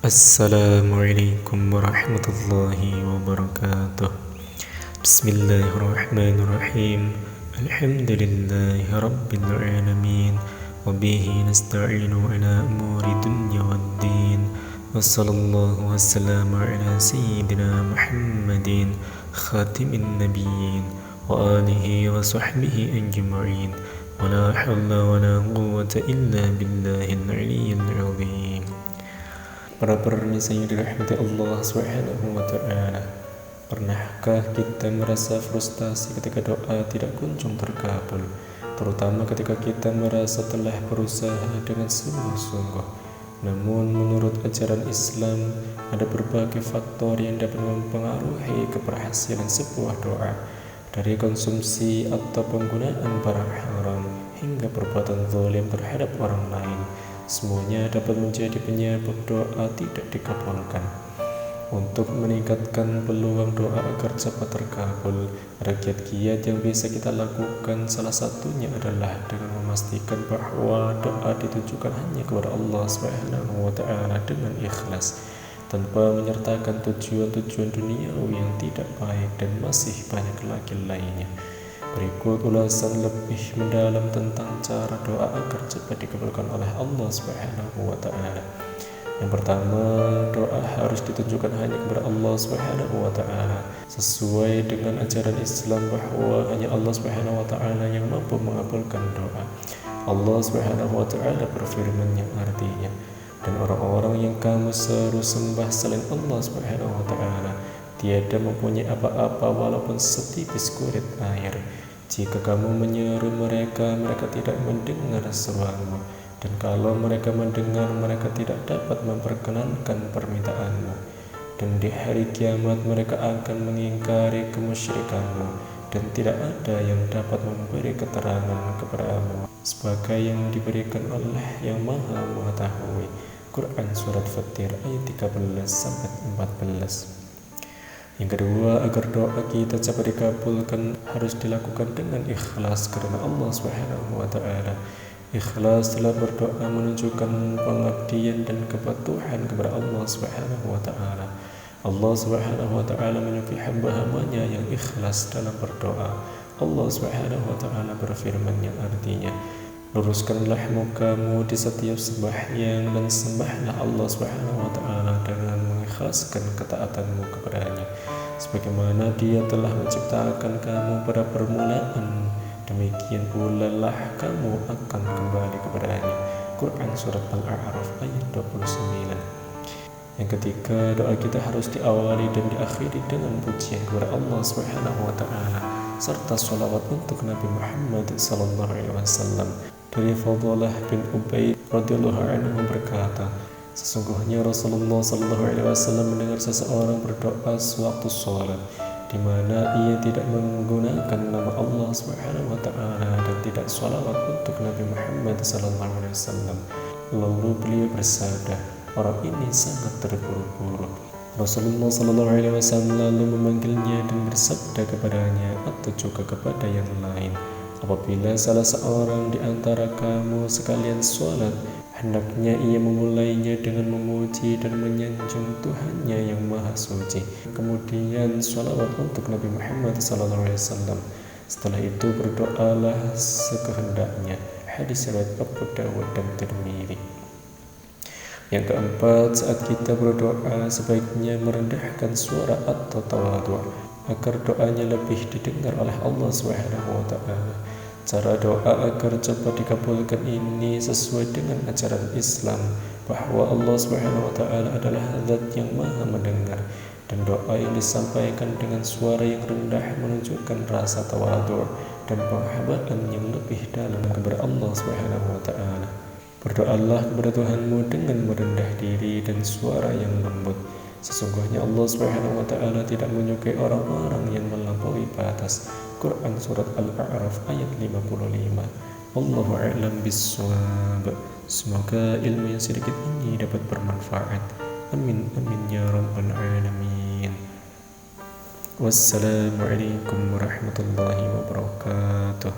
Assalamualaikum warahmatullahi wabarakatuh. Bismillahirrahmanirrahim. Alhamdulillahi rabbil alamin. Wabihi nasta'inu ala umuri dunya waddin. Wassallallahu wassalamu ala sayyidina Muhammadin khatimin nabiyyin wa alihi wa sahbihi ajma'in. Wa la hawla wa la quwwata illa billahil aliyyil azim. Para pemirsa yang dirahmati Allah Subhanahu wa Ta'ala, pernahkah kita merasa frustasi ketika doa tidak kunjung terkabul, terutama ketika kita merasa telah berusaha dengan sungguh-sungguh? Namun menurut ajaran Islam, ada berbagai faktor yang dapat mempengaruhi keberhasilan sebuah doa, dari konsumsi atau penggunaan barang haram hingga perbuatan zalim terhadap orang lain. Semuanya dapat menjadi penyebab doa tidak dikabulkan. Untuk meningkatkan peluang doa agar cepat terkabul, ada kiat-kiat yang bisa kita lakukan. Salah satunya adalah dengan memastikan bahwa doa ditujukan hanya kepada Allah Subhanahu wa Ta'ala dengan ikhlas, tanpa menyertakan tujuan-tujuan duniawi yang tidak baik dan masih banyak lagi lainnya. Berikut ulasan lebih mendalam tentang cara doa agar cepat dikabulkan oleh Allah Subhanahu wa Ta'ala. Yang pertama, doa harus ditujukan hanya kepada Allah Subhanahu wa Ta'ala, sesuai dengan ajaran Islam bahwa hanya Allah Subhanahu wa Ta'ala yang mampu mengabulkan doa. Allah Subhanahu wa Ta'ala berfirman yang artinya, dan orang-orang yang kamu seru sembah selain Allah Subhanahu wa Ta'ala tiada mempunyai apa-apa walaupun setipis kulit air. Jika kamu menyeru mereka, mereka tidak mendengar seruanmu, dan kalau mereka mendengar, mereka tidak dapat memperkenankan permintaanmu. Dan di hari kiamat mereka akan mengingkari kemusyrikanmu, dan tidak ada yang dapat memberi keterangan kepadamu sebagai yang diberikan oleh yang maha mengetahui. Quran Surat Fatir ayat 13-14. Yang kedua, agar doa kita cepat dikabulkan harus dilakukan dengan ikhlas karena Allah Subhanahu wa Ta'ala. Ikhlas dalam berdoa menunjukkan pengabdian dan kepatuhan kepada Allah Subhanahu wa Ta'ala. Allah Subhanahu wa Ta'ala menyukai hamba-hambanya yang ikhlas dalam berdoa. Allah Subhanahu wa Ta'ala berfirman yang artinya, luruskanlah mukamu di setiap sembahyang dan sembahlah Allah Subhanahu wa Ta'ala dengan mengikhlaskan ketaatanmu kepadanya, sebagaimana Dia telah menciptakan kamu pada permulaan, demikian pula lah kamu akan kembali kepadanya. Quran Surat Al-A'raf ayat 29. Yang ketiga, doa kita harus diawali dan diakhiri dengan pujian kepada Allah Subhanahu wa Ta'ala serta sholawat untuk Nabi Muhammad sallallahu alaihi wasallam. Dari Fadhalah bin Ubaid radhiyallahu anhu berkata, sesungguhnya Rasulullah sallallahu alaihi wasallam mendengar seseorang berdoa sewaktu sholat, di mana ia tidak menggunakan nama Allah Subhanahu wa Ta'ala dan tidak sholawat untuk Nabi Muhammad sallallahu alaihi wasallam. Lalu beliau bersabda, orang ini sangat terburu-buru. Rasulullah sallallahu alaihi wasallam lalu memanggilnya dan bersabda kepadanya atau juga kepada yang lain, apabila salah seorang di antara kamu sekalian sholat, hendaknya ia memulainya dengan memuji dan menyanjung Tuhannya yang maha suci, kemudian sholawat untuk Nabi Muhammad SAW. Setelah itu berdoalah sekehendaknya. Hadis riwayat Abu Dawud dan Tirmidzi. Yang keempat, saat kita berdoa sebaiknya merendahkan suara atau tawadhu agar doanya lebih didengar oleh Allah Subhanahu wa Ta'ala. Cara doa agar cepat dikabulkan ini sesuai dengan ajaran Islam bahwa Allah Subhanahu wa Ta'ala adalah zat yang maha mendengar, dan doa yang disampaikan dengan suara yang rendah menunjukkan rasa tawadhu dan penghambaan yang lebih dalam kepada Allah Subhanahu wa Ta'ala. Berdoalah kepada Tuhanmu dengan merendah diri dan suara yang lembut. Sesungguhnya Allah Subhanahu wa Ta'ala tidak menyukai orang-orang yang melampaui batas. Quran Surat Al-A'raf ayat 55. Wallahu a'lam bissawab. Semoga ilmu yang sedikit ini dapat bermanfaat. Amin amin ya rabbal alamin. Wassalamualaikum warahmatullahi wabarakatuh.